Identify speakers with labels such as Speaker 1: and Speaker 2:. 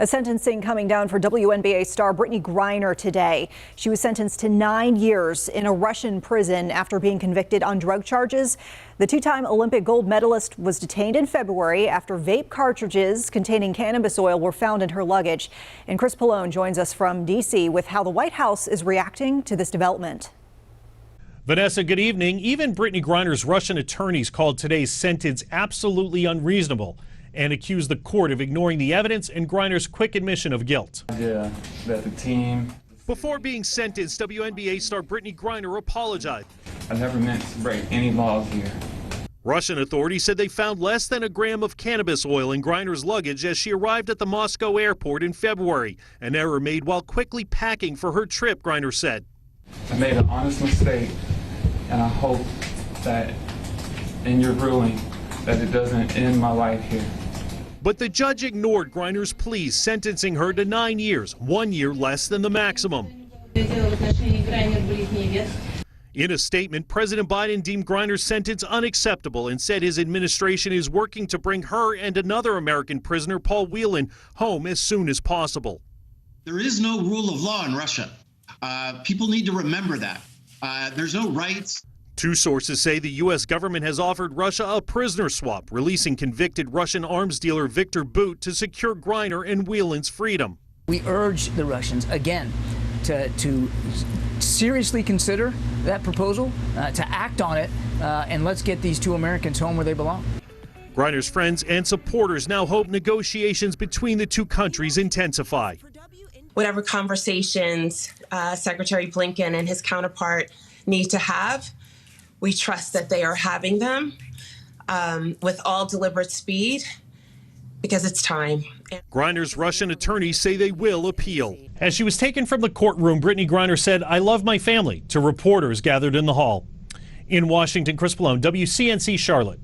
Speaker 1: A sentencing coming down for WNBA star Brittney Griner today. She was sentenced to 9 years in a Russian prison after being convicted on drug charges. The two-time Olympic gold medalist was detained in February after vape cartridges containing cannabis oil were found in her luggage. And Chris Pallone joins us from D.C. with how the White House is reacting to this development.
Speaker 2: Vanessa, good evening. Even Brittney Griner's Russian attorneys called today's sentence absolutely unreasonable and accused the court of ignoring the evidence and Griner's quick admission of guilt.
Speaker 3: Yeah, that the team.
Speaker 2: Before being sentenced, WNBA star Brittney Griner apologized.
Speaker 3: I never meant to break any laws here.
Speaker 2: Russian authorities said they found less than a gram of cannabis oil in Griner's luggage as she arrived at the Moscow airport in February, an error made while quickly packing for her trip, Griner said.
Speaker 3: I made an honest mistake, and I hope that in your ruling that it doesn't end my life here.
Speaker 2: But the judge ignored Griner's pleas, sentencing her to 9 years, 1 year less than the maximum. In a statement, President Biden deemed Griner's sentence unacceptable and said his administration is working to bring her and another American prisoner, Paul Whelan, home as soon as possible.
Speaker 4: There is no rule of law in Russia. People need to remember that. There's no rights.
Speaker 2: Two sources say the U.S. government has offered Russia a prisoner swap, releasing convicted Russian arms dealer Viktor Bout to secure Griner and Whelan's freedom.
Speaker 5: We urge the Russians, again, to seriously consider that proposal, to act on it, and let's get these two Americans home where they belong.
Speaker 2: Griner's friends and supporters now hope negotiations between the two countries intensify.
Speaker 6: Whatever conversations Secretary Blinken and his counterpart need to have, we trust that they are having them with all deliberate speed because it's time.
Speaker 2: Griner's Russian attorneys say they will appeal. As she was taken from the courtroom, Brittney Griner said, "I love my family," to reporters gathered in the hall. In Washington, Chris Pallone, WCNC Charlotte.